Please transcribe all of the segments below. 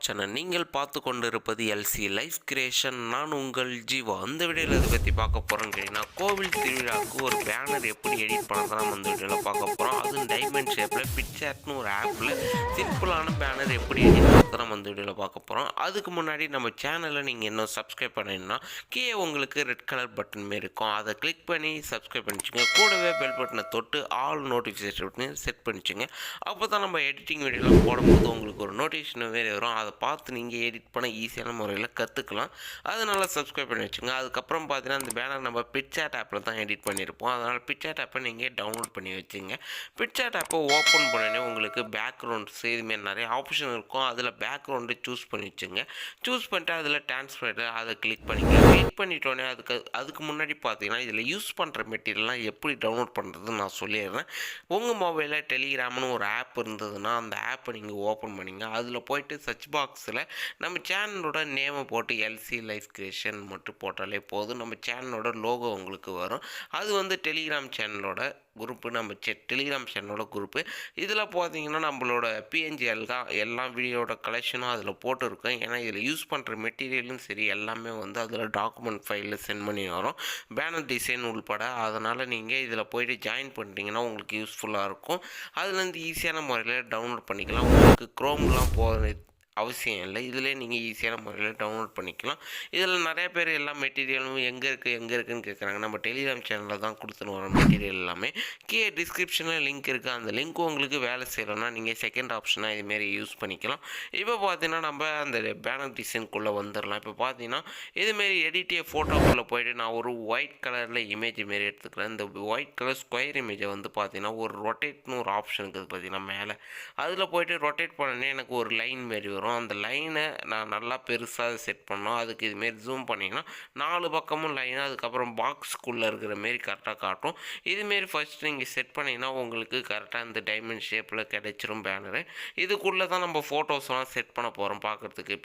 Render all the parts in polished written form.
Channel. நீங்கள் பார்த்து கொண்டிருப்பது எல்சி லைஃப் கிரியேஷன். நான் உங்கள் ஜீவா. அந்த வீடியோவில் இதை பற்றி பார்க்க போகிறோன்னு கேட்டிங்கன்னா, கோவில் திருவிழாவுக்கு ஒரு பேனர் எப்படி எடிட் பண்ண நம்ம இந்த வீடியோவில் பார்க்க போகிறோம். அதுவும் டைமண்ட் ஷேப்பில் பிக்சார்ட்னு ஒரு ஆப்பில் சிம்பிளான பேனர் எப்படி எடிட் பண்ண நம்ம இந்த வீடியோவில் பார்க்க போகிறோம். அதுக்கு முன்னாடி நம்ம சேனலை நீங்கள் இன்னும் சப்ஸ்கிரைப் பண்ணிங்கன்னா கீழே உங்களுக்கு ரெட் கலர் பட்டன் மாரி இருக்கும். அதை கிளிக் பண்ணி சப்ஸ்கிரைப் பண்ணிச்சுங்க. கூடவே பெல் பட்டனை தொட்டு ஆல் நோட்டிஃபிகேஷன் செட் பண்ணிச்சுங்க. அப்போ தான் நம்ம எடிட்டிங் வீடியோலாம் போடும்போது உங்களுக்கு ஒரு நோட்டிஃபிகேஷன் வேறு வரும். அதை பார்த்து நீங்கள் எடிட் பண்ண ஈஸியான முறையில் கற்றுக்கலாம். அதனால் சப்ஸ்கிரைப் பண்ணி வச்சுங்க. அதுக்கப்புறம் பார்த்தீங்கன்னா அந்த பேனர் நம்ம பிக்சார்ட் ஆப்பில் தான் எடிட் பண்ணியிருப்போம். அதனால் பிக்சார்ட் ஆப்பை நீங்கள் டவுன்லோட் பண்ணி வச்சுங்க. பிக்சார்ட் ஆப்பை ஓப்பன் பண்ணோடனே உங்களுக்கு பேக்ரவுண்ட்ஸ் இதுமாரி நிறைய ஆப்ஷன் இருக்கும். அதில் பேக்ரவுண்டு சூஸ் பண்ணி வச்சுங்க. சூஸ் பண்ணிட்டு அதில் டிரான்ஸ்ஃபர் அதை கிளிக் பண்ணிக்கலாம். கிளிக் பண்ணிட்டோன்னே அதுக்கு முன்னாடி பார்த்தீங்கன்னா இதில் யூஸ் பண்ணுற மெட்டீரியல்லாம் எப்படி டவுன்லோட் பண்ணுறதுன்னு நான் சொல்லிடுறேன். உங்கள் மொபைலில் டெலிகிராம்னு ஒரு ஆப் இருந்ததுன்னா அந்த ஆப்பை நீங்கள் ஓப்பன் பண்ணிங்க. அதில் போய்ட்டு சர்ச் பாக்ஸில் நம்ம சேனலோட நேமை போட்டு எல்சி லைஃப் கிரியேஷன் மட்டும் போட்டாலே போதும். நம்ம சேனலோட லோகோ உங்களுக்கு வரும். அது வந்து டெலிகிராம் சேனலோட குரூப்பு, நம்ம டெலிகிராம் சேனலோட குரூப்பு. இதில் பார்த்தீங்கன்னா நம்மளோட பிஎன்ஜி எல்லா வீடியோட கலெக்ஷனும் அதில் போட்டுருக்கோம். ஏன்னா இதில் யூஸ் பண்ணுற மெட்டீரியலும் சரி எல்லாமே வந்து அதில் டாக்குமெண்ட் ஃபைலில் சென்ட் பண்ணி வரும், பேனர் டிசைன் உள்பட. அதனால் நீங்கள் இதில் போய்ட்டு ஜாயின் பண்ணிட்டீங்கன்னா உங்களுக்கு யூஸ்ஃபுல்லாக இருக்கும். அதுலேருந்து ஈஸியான முறையில் டவுன்லோட் பண்ணிக்கலாம். உங்களுக்கு க்ரோம்லாம் அவசியம் இல்லை. இதிலே நீங்கள் ஈஸியான முறையில் டவுன்லோட் பண்ணிக்கலாம். இதில் நிறைய பேர் எல்லா மெட்டீரியலும் எங்கே இருக்குதுன்னு கேட்குறாங்க. நம்ம டெலிகிராம் சேனலில் தான் கொடுத்துன்னு வரோம் மெட்டீரியல் எல்லாமே. கீழே டிஸ்கிரிப்ஷனில் லிங்க் இருக்குது. அந்த லிங்க் உங்களுக்கு வேலை செய்யணும்னா நீங்கள் செகண்ட் ஆப்ஷனாக இதுமாரி யூஸ் பண்ணிக்கலாம். இப்போ பார்த்தீங்கன்னா நம்ம அந்த பேனர் டிசைனுக்குள்ளே வந்துடலாம். இப்போ பார்த்தீங்கன்னா இதுமாரி எடிட்டிய ஃபோட்டோக்குள்ளே போய்ட்டு நான் ஒரு ஒயிட் கலரில் இமேஜ் மாரி எடுத்துக்கிறேன். இந்த ஒயிட் கலர் ஸ்கொயர் இமேஜை வந்து பார்த்தீங்கன்னா ஒரு ரொட்டேட்னு ஒரு ஆப்ஷன் இருக்குது பார்த்தீங்கன்னா மேலே. அதில் போய்ட்டு ரொட்டேட் பண்ணனே எனக்கு ஒரு லைன் மாரி வரும். அந்த லைனை நான் நல்லா பெருசாக செட் பண்ணோம். அதுக்கு இதுமாரி ஜூம் பண்ணிங்கன்னா 4 பக்கமும் லைனாக அதுக்கப்புறம் பாக்ஸ்க்குள்ளே இருக்கிற மாரி கரெக்டாக காட்டும். இதுமாரி ஃபஸ்ட்டு நீங்கள் செட் பண்ணிங்கன்னா உங்களுக்கு கரெக்டாக இந்த டைமண்ட் ஷேப்பில் கிடைச்சிரும் பேனரு. இதுக்குள்ளே தான் நம்ம ஃபோட்டோஸ்லாம் செட் பண்ண போகிறோம் பார்க்குறதுக்கு.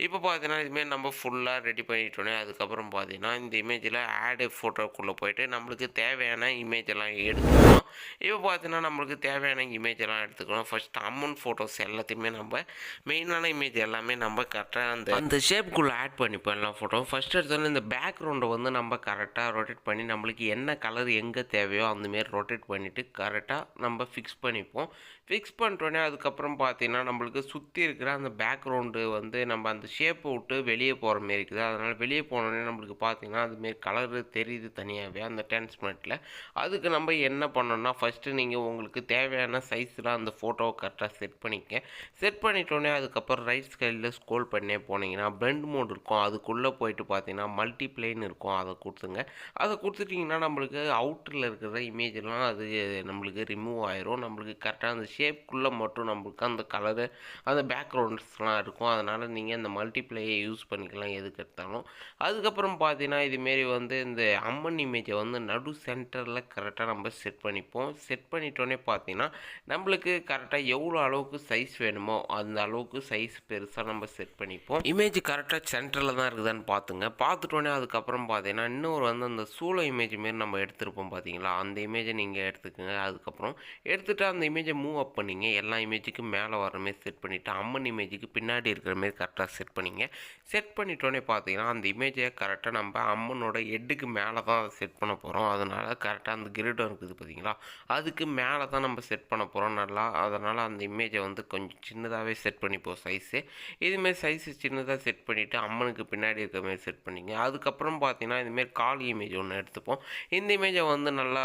இப்போ பார்த்தீங்கன்னா இதுமாரி நம்ம ஃபுல்லாக ரெடி பண்ணிட்டோன்னே அதுக்கப்புறம் பார்த்தீங்கன்னா இந்த இமேஜில் ஆடு ஃபோட்டோக்குள்ளே போய்ட்டு நம்மளுக்கு தேவையான இமேஜெல்லாம் எடுத்துக்கணும். இப்போ பார்த்தீங்கன்னா நம்மளுக்கு தேவையான இமேஜெல்லாம் எடுத்துக்கணும். ஃபஸ்ட்டு அம்மன் ஃபோட்டோஸ் எல்லாத்தையுமே நம்ம மெயினான இமேஜ் எல்லாமே நம்ம கரெக்டாக அந்த ஷேப்புக்குள்ளே ஆட் பண்ணிப்போம் எல்லா ஃபோட்டோ. ஃபஸ்ட் எடுத்தோன்னே இந்த பேக்ரவுண்டை வந்து நம்ம கரெக்டாக ரொட்டேட் பண்ணி நம்மளுக்கு என்ன கலர் எங்கே தேவையோ அந்தமாரி ரொட்டேட் பண்ணிவிட்டு கரெக்டாக நம்ம ஃபிக்ஸ் பண்ணிப்போம். ஃபிக்ஸ் பண்ணிட்டோன்னே அதுக்கப்புறம் பார்த்தீங்கன்னா நம்மளுக்கு சுற்றி இருக்கிற அந்த பேக்ரவுண்டு வந்து நம்ம அந்த ஷேப்பை விட்டு வெளியே போகிற மாரி இருக்குது. அதனால் வெளியே போனோடனே நம்மளுக்கு பார்த்தீங்கன்னா அதுமாரி கலரு தெரியுது தனியாகவே அந்த டிரான்ஸ்பரண்ட்டில். அதுக்கு நம்ம என்ன பண்ணோம்னா ஃபஸ்ட்டு நீங்கள் உங்களுக்கு தேவையான சைஸில் அந்த ஃபோட்டோவை கரெக்டாக செட் பண்ணிக்க. செட் பண்ணிட்டோன்னே அதுக்கப்புறம் ரைட் சைடில் ஸ்க்ரோல் பண்ணே போனீங்கன்னா பிளெண்ட் மோட் இருக்கும். அதுக்குள்ளே போயிட்டு பார்த்தீங்கன்னா மல்டிப்ளைன் இருக்கும். அதை கொடுத்துங்க. அதை கொடுத்துட்டிங்கன்னா நம்மளுக்கு அவுட்டரில் இருக்கிற இமேஜெல்லாம் அது நம்மளுக்கு ரிமூவ் ஆயிரும். நம்மளுக்கு கரெக்டாக அந்த ஷேப்புக்குள்ளே மட்டும் நம்மளுக்கு அந்த கலரு அந்த பேக்ரவுண்ட்ஸ்லாம் இருக்கும். அதனால் நீங்கள் அந்த மல்டிப்ளையை யூஸ் பண்ணிக்கலாம் எதுக்கு எடுத்தாலும். அதுக்கப்புறம் பார்த்தீங்கன்னா இதுமாரி வந்து இந்த அம்மன் இமேஜை வந்து நடு சென்டரில் கரெக்டாக நம்ம செட் பண்ணிப்போம். செட் பண்ணிட்டோன்னே பார்த்தீங்கன்னா நம்மளுக்கு கரெக்டாக எவ்வளோ அளவுக்கு சைஸ் வேணுமோ அந்த அளவுக்கு சைஸ் பெருசாக நம்ம செட் பண்ணிப்போம். இமேஜ் கரெக்டாக சென்டரில் தான் இருக்குதான்னு பார்த்துங்க. பார்த்துட்டோன்னே அதுக்கப்புறம் பார்த்தீங்கன்னா இன்னொரு வந்து அந்த சூளை இமேஜ் மாரி நம்ம எடுத்துருப்போம் பார்த்தீங்களா, அந்த இமேஜை நீங்கள் எடுத்துக்கோங்க. அதுக்கப்புறம் எடுத்துகிட்டு அந்த இமேஜை மூவ் அப் பண்ணிங்க. எல்லா இமேஜுக்கும் மேலே வர மாரி செட் பண்ணிவிட்டு அம்மன் இமேஜுக்கு பின்னாடி இருக்கிற மாரி கரெக்டாக செட் பண்ணிங்க. செட் பண்ணிட்டோன்னே பார்த்தீங்கன்னா அந்த இமேஜை கரெக்டாக நம்ம அம்மனோட ஹெட்டுக்கு மேலே தான் அதை செட் பண்ண போகிறோம். அதனால் கரெக்டாக அந்த கிரீடம் இருக்குது பார்த்தீங்களா, அதுக்கு மேலே தான் நம்ம செட் பண்ண போகிறோம் நல்லா. அதனால் அந்த இமேஜை வந்து கொஞ்சம் சின்னதாகவே செட் பண்ணிப்போம் சைஸு. இதுமாரி சைஸு சின்னதாக செட் பண்ணிவிட்டு அம்மனுக்கு பின்னாடி இருக்கிற மாரி செட் பண்ணிங்க. அதுக்கப்புறம் பார்த்தீங்கன்னா இதுமாரி கால் இமேஜ் ஒன்று எடுத்துப்போம். இந்த இமேஜை வந்து நல்லா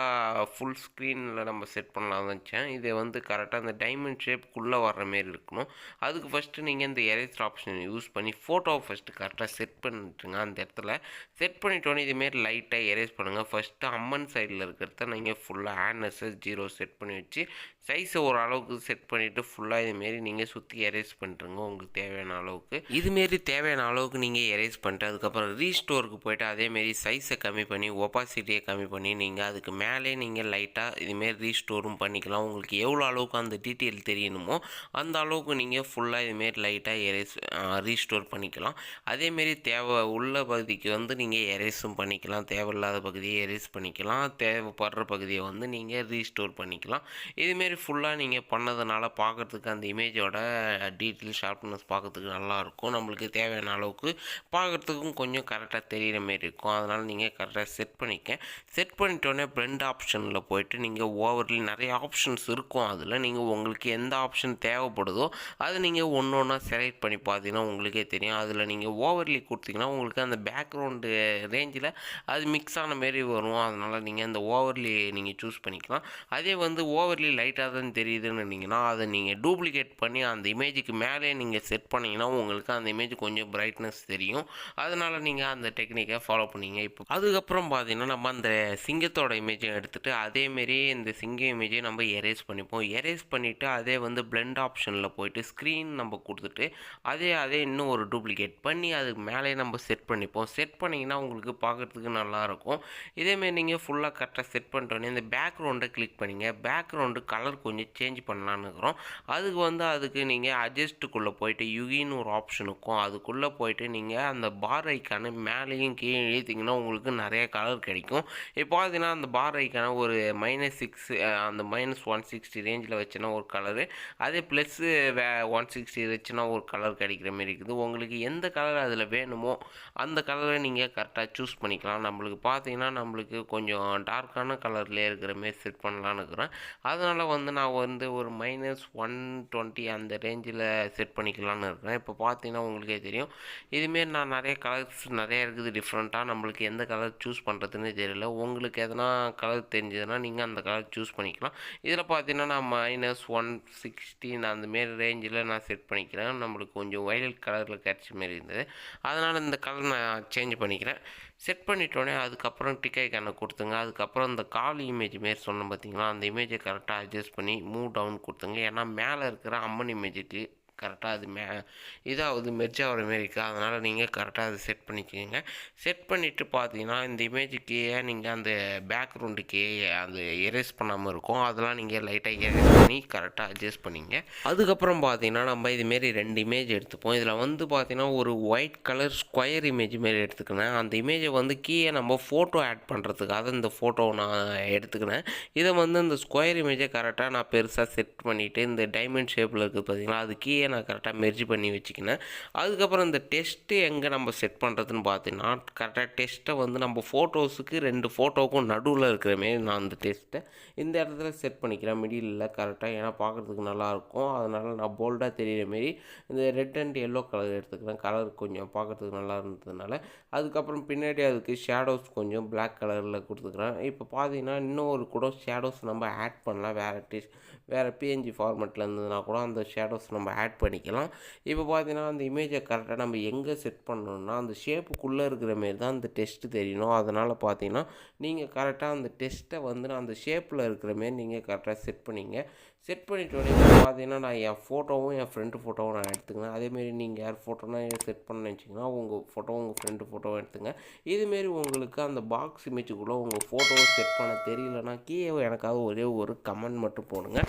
ஃபுல் ஸ்க்ரீனில் நம்ம செட் பண்ணலாம் நினச்சேன். இதை வந்து கரெக்டாக அந்த டைமண்ட் ஷேப்புக்குள்ளே வர்ற மாரி இருக்கணும். அதுக்கு ஃபஸ்ட்டு நீங்கள் இந்த எரேசர் ஆப்ஷனை யூஸ் பண்ணி ஃபோட்டோவை ஃபஸ்ட்டு கரெக்டாக செட் பண்ணிட்டுருங்க. அந்த இடத்துல செட் பண்ணிட்டோன்னே இதுமாரி லைட்டாக எரேஸ் பண்ணுங்கள். ஃபஸ்ட்டு அம்மன் சைடில் இருக்கிறத நீங்கள் ஃபுல்லாக ஆன்எஸ்எஸ் 0 செட் பண்ணி வச்சு சைஸை ஒரு அளவுக்கு செட் பண்ணிவிட்டு ஃபுல்லாக இதுமாரி நீங்கள் சுற்றி எரேஸ் பண்ணிட்டுருங்க உங்களுக்கு தேவையான அளவுக்கு. இதுமாரி தேவையான அளவுக்கு நீங்கள் எரேஸ் பண்ணிட்டு அதுக்கப்புறம் ரீஸ்டோருக்கு போய்ட்டு அதேமாரி சைஸை கம்மி பண்ணி ஒப்பாசிட்டியை கம்மி பண்ணி நீங்கள் அதுக்கு மேலே நீங்கள் லைட்டாக இதுமாரி ரீஸ்டோரும் பண்ணிக்கலாம். உங்களுக்கு எவ்வளோ அளவுக்கு அந்த டீட்டெயில் தெரியணுமோ அந்த அளவுக்கு நீங்கள் ஃபுல்லாக இதுமாரி லைட்டாக ரீஸ்டோர் பண்ணிக்கலாம். அதேமாரி உள்ள பகுதிக்கு வந்து நீங்கள் எரேஸும் பண்ணிக்கலாம். தேவையில்லாத பகுதியை எரேஸ் பண்ணிக்கலாம். தேவைப்படுற பகுதியை வந்து நீங்கள் ரீஸ்டோர் பண்ணிக்கலாம். இதுமாரி இதேமாரி ஃபுல்லாக நீங்கள் பண்ணதுனால பார்க்குறதுக்கு அந்த இமேஜோட டீட்டெயில் ஷார்ப்னஸ் பார்க்கறதுக்கு நல்லாயிருக்கும். நம்மளுக்கு தேவையான அளவுக்கு பார்க்குறதுக்கும் கொஞ்சம் கரெக்டாக தெரிகிற மாரி இருக்கும். அதனால் நீங்கள் கரெக்டாக செட் பண்ணிக்க. செட் பண்ணிட்டோன்னே பிளெண்ட் ஆப்ஷனில் போயிட்டு நீங்கள் ஓவர்லி நிறைய ஆப்ஷன்ஸ் இருக்கும். அதில் நீங்கள் உங்களுக்கு எந்த ஆப்ஷன் தேவைப்படுதோ அதை நீங்கள் ஒன்று ஒன்றா செலக்ட் பண்ணி பார்த்தீங்கன்னா உங்களுக்கே தெரியும். அதில் நீங்கள் ஓவர்லி கொடுத்தீங்கன்னா உங்களுக்கு அந்த பேக்ரவுண்டு ரேஞ்சில் அது மிக்ஸ் ஆன மாரி வரும். அதனால் நீங்கள் அந்த ஓவர்லி நீங்கள் சூஸ் பண்ணிக்கலாம். அதே வந்து ஓவர்லி லைட்டாக தான் தெரியுதுன்னு இருந்தீங்கன்னா அதை நீங்கள் டூப்ளிகேட் பண்ணி அந்த இமேஜுக்கு மேலே நீங்கள் செட் பண்ணிங்கன்னா உங்களுக்கு அந்த இமேஜ் கொஞ்சம் பிரைட்னஸ் தெரியும். அதனால் நீங்கள் அந்த டெக்னிக்கை ஃபாலோ பண்ணிங்க. இப்போ அதுக்கப்புறம் பார்த்தீங்கன்னா நம்ம அந்த சிங்கத்தோட இமேஜை எடுத்துகிட்டு அதேமாரி இந்த சிங்க இமேஜை நம்ம எரேஸ் பண்ணிப்போம். எரேஸ் பண்ணிவிட்டு அதே வந்து பிளெண்ட் ஆப்ஷனில் போயிட்டு ஸ்க்ரீன் நம்ம கொடுத்துட்டு அதே இன்னும் ஒரு டூப்ளிகேட் பண்ணி அதுக்கு மேலே நம்ம செட் பண்ணிப்போம். செட் பண்ணிங்கன்னா உங்களுக்கு பார்க்குறதுக்கு நல்லாயிருக்கும். இதேமாரி நீங்கள் ஃபுல்லாக கரெக்டாக செட் பண்ணிட்டோன்னே இந்த பேக்ரவுண்டை கிளிக் பண்ணிங்க. பேக்ரவுண்டு கலர் கொஞ்சம் சேஞ்ச் பண்ணலான்னு இருக்கிறோம். அதுக்கு நீங்கள் அட்ஜஸ்ட்டுக்குள்ளே போயிட்டு யுகின்னு ஒரு ஆப்ஷன் இருக்கும். அதுக்குள்ளே போயிட்டு நீங்கள் அந்த பார் ஐக்கான மேலேயும் கீழே இழுத்திங்கன்னா உங்களுக்கு நிறைய கலர் கிடைக்கும். இப்போ பார்த்தீங்கன்னா அந்த பார் ஐக்கான ஒரு -6 அந்த -160 ரேஞ்சில் வச்சுன்னா ஒரு கலரு, அதே ப்ளஸ்ஸு 160 வச்சுன்னா ஒரு கலர் கிடைக்கிற மாரி இருக்குது. உங்களுக்கு எந்த கலர் அதில் வேணுமோ அந்த கலரை நீங்கள் கரெக்டாக சூஸ் பண்ணிக்கலாம். நம்மளுக்கு பார்த்தீங்கன்னா நம்மளுக்கு கொஞ்சம் டார்க்கான கலர்லேயே இருக்கிற மாரி செட் பண்ணலான்னு இருக்கிறேன். அதனால் வந்து நான் வந்து ஒரு -120 அந்த ரேஞ்சில் செட் பண்ணிக்கலான்னு இருக்கிறேன். இப்போ பார்த்தீங்கன்னா உங்களுக்கே தெரியும். இதுமாரி நான் நிறைய கலர்ஸ் நிறைய இருக்குது டிஃப்ரெண்ட்டாக. நம்மளுக்கு எந்த கலர் சூஸ் பண்ணுறதுன்னு தெரியல. உங்களுக்கு எதனா கலர் தெரிஞ்சதுன்னா நீங்கள் அந்த கலர் சூஸ் பண்ணிக்கலாம். இதில் பார்த்தீங்கன்னா நான் -116 அந்தமாரி ரேஞ்சில் நான் செட் பண்ணிக்கிறேன். நம்மளுக்கு கொஞ்சம் வயலட் கலரில் கிடச்ச மாரி இருந்தது. அதனால் இந்த கலர் நான் சேஞ்ச் பண்ணிக்கிறேன். செட் பண்ணிட்டோன்னே அதுக்கப்புறம் டிக் ஐக்கானை கொடுத்துங்க. அதுக்கப்புறம் இந்த கால் இமேஜ் மாரி சொன்னேன் பார்த்தீங்களா, அந்த இமேஜை கரெக்டாக அட்ஜஸ்ட் பண்ணி மூவ் டவுன் கொடுத்துங்க. ஏன்னா மேலே இருக்கிற அம்மன் இமேஜுக்கு கரெக்டாக அது இதாவது மெர்ஜ் ஆகிற மாரி இருக்குது. அதனால் நீங்கள் கரெக்டாக அதை செட் பண்ணிக்கோங்க. செட் பண்ணிவிட்டு பார்த்தீங்கன்னா இந்த இமேஜுக்கு நீங்கள் அந்த பேக்ரவுண்டுக்கு அது எரேஸ் பண்ணாமல் இருக்கும். அதெல்லாம் நீங்கள் லைட்டாக எரேஸ் பண்ணி கரெக்டாக அட்ஜஸ்ட் பண்ணிங்க. அதுக்கப்புறம் பார்த்தீங்கன்னா நம்ம இதுமாரி 2 இமேஜ் எடுத்துப்போம். இதில் வந்து பார்த்தீங்கன்னா ஒரு ஒயிட் கலர் ஸ்கொயர் இமேஜ் மாரி எடுத்துக்கினேன். அந்த இமேஜை வந்து கீழே நம்ம ஃபோட்டோ ஆட் பண்ணுறதுக்காக இந்த ஃபோட்டோவை நான் எடுத்துக்கினேன். இதை வந்து இந்த ஸ்கொயர் இமேஜை கரெக்டாக நான் பெருசாக செட் பண்ணிவிட்டு இந்த டைமண்ட் ஷேப்பில் இருக்குது பார்த்தீங்களா, அது கீழே நான் கரெக்டாக மெர்ஜ் பண்ணி வச்சுக்கினேன். அதுக்கப்புறம் இந்த டெஸ்ட்டு எங்கே நம்ம செட் பண்ணுறதுன்னு பார்த்தீங்கன்னா கரெக்டாக டெஸ்ட்டை வந்து நம்ம ஃபோட்டோஸுக்கு 2 ஃபோட்டோவுக்கும் நடுவில் இருக்கிற மாரி நான் அந்த டெஸ்ட்டை இந்த இடத்துல செட் பண்ணிக்கிறேன். மிடில் கரெக்டாக, ஏன்னா பார்க்குறதுக்கு நல்லாயிருக்கும். அதனால் நான் போல்டாக தெரிகிற மாரி இந்த ரெட் அண்ட் எல்லோ கலர் எடுத்துக்கிறேன். கலர் கொஞ்சம் பார்க்குறதுக்கு நல்லா இருந்ததுனால. அதுக்கப்புறம் பின்னாடி அதுக்கு ஷேடோஸ் கொஞ்சம் பிளாக் கலரில் கொடுத்துக்கிறேன். இப்போ பார்த்தீங்கன்னா இன்னும் ஒரு கூட ஷேடோஸ் நம்ம ஆட் பண்ணலாம். வேறு பிஎன்ஜி ஃபார்மேட்டில் இருந்ததுன்னா கூட அந்த ஷேடோஸ் நம்ம ஆட் பண்ணிக்கலாம். இப்போ பார்த்தீங்கன்னா அந்த இமேஜை கரெக்டாக நம்ம எங்கே செட் பண்ணணும்னா அந்த ஷேப்புக்குள்ளே இருக்கிற மாரி தான் அந்த டெஸ்ட்டு தெரியணும். அதனால் பார்த்தீங்கன்னா நீங்கள் கரெக்டாக அந்த டெஸ்ட்டை வந்து அந்த ஷேப்பில் இருக்கிற மாரி நீங்கள் கரெக்டாக செட் பண்ணிங்க. செட் பண்ணிட்டோடனே பார்த்தீங்கன்னா நான் என் ஃபோட்டோவும் என் ஃப்ரெண்டு ஃபோட்டோவும் நான் எடுத்துக்கிறேன். அதேமாரி நீங்கள் யார் ஃபோட்டோனா செட் பண்ண நினச்சிங்கன்னா உங்கள் ஃபோட்டோவும் உங்கள் ஃப்ரெண்டு ஃபோட்டோவும் எடுத்துங்க. இதுமாரி உங்களுக்கு அந்த பாக்ஸ் இமேஜுக்குள்ளே உங்கள் ஃபோட்டோவை செட் பண்ண தெரியலனா கீழே எனக்காக ஒரே ஒரு கமெண்ட் மட்டும் போடுங்க.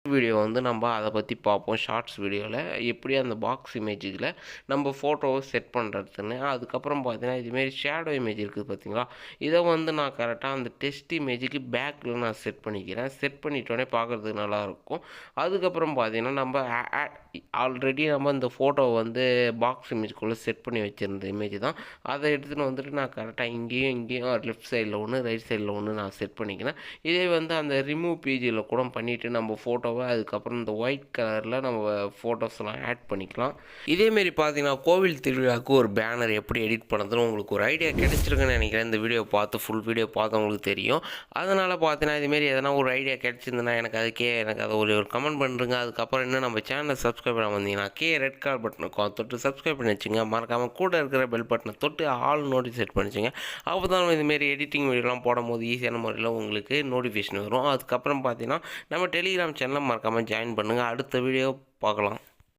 வீடியோ வந்து நம்ம அதை பற்றி பார்ப்போம். ஷார்ட்ஸ் வீடியோவில் எப்படி அந்த பாக்ஸ் இமேஜில் நம்ம ஃபோட்டோவை செட் பண்ணுறதுன்னு. அதுக்கப்புறம் பார்த்தீங்கன்னா இதுமாரி ஷேடோ இமேஜ் இருக்குது பார்த்தீங்களா, இதை வந்து நான் கரெக்டாக அந்த டெஸ்ட் இமேஜுக்கு பேக்கில் நான் செட் பண்ணிக்கிறேன். செட் பண்ணிட்டோன்னே பார்க்குறதுக்கு நல்லாயிருக்கும். அதுக்கப்புறம் பார்த்தீங்கன்னா நம்ம ஆல்ரெடி நம்ம இந்த ஃபோட்டோவை வந்து பாக்ஸ் இமேஜுக்குள்ளே செட் பண்ணி வச்சுருந்த இமேஜ் தான். அதை எடுத்துகிட்டு வந்துட்டு நான் கரெக்டாக இங்கேயும் லெஃப்ட் சைடில் ஒன்று ரைட் சைடில் ஒன்று நான் செட் பண்ணிக்கிறேன். இதே வந்து அந்த ரிமூவ் பேஜில் கூட பண்ணிவிட்டு நம்ம ஃபோட்டோவை அதுக்கப்புறம் இந்த ஒயிட் கலரில் நம்ம ஃபோட்டோஸ்லாம் ஆட் பண்ணிக்கலாம். இதேமாரி பார்த்தீங்கன்னா கோவில் திருவிழாவுக்கு ஒரு பேனர் எப்படி எடிட் பண்ணுறதுன்னு உங்களுக்கு ஒரு ஐடியா கிடைச்சிருக்குன்னு நினைக்கிறேன். இந்த வீடியோ பார்த்து ஃபுல் வீடியோ பார்த்து உங்களுக்கு தெரியும். அதனால் பார்த்தீங்கன்னா இதுமாரி எதனா ஒரு ஐடியா கிடைச்சிருந்ததுன்னா எனக்கு அதை ஒரு கமெண்ட் பண்ணுறங்க. அதுக்கப்புறம் இன்னும் நம்ம சேனலை சப்ஸ்கிரைப் பண்ண வந்தீங்கன்னா ரெட் கலர் பட்டன் இருக்கும், தொட்டு சப்ஸ்கிரைப் பண்ணி வச்சுங்க. மறக்காமல் கூட இருக்கிற பெல் பட்டனை தொட்டு ஆல் நோட்டிஃபிகேஷன் செட் பண்ணிச்சுங்க. அப்போ தான் இதுமாரி எடிட்டிங் வீடியோலாம் போடும் போது ஈஸியான முறையில் உங்களுக்கு நோட்டிஃபிகேஷன் வரும். அதுக்கப்புறம் பார்த்தீங்கன்னா நம்ம டெலிகிராம் சேனலை மறக்காமல் ஜாயின் பண்ணுங்கள். அடுத்த வீடியோ பார்க்கலாம்.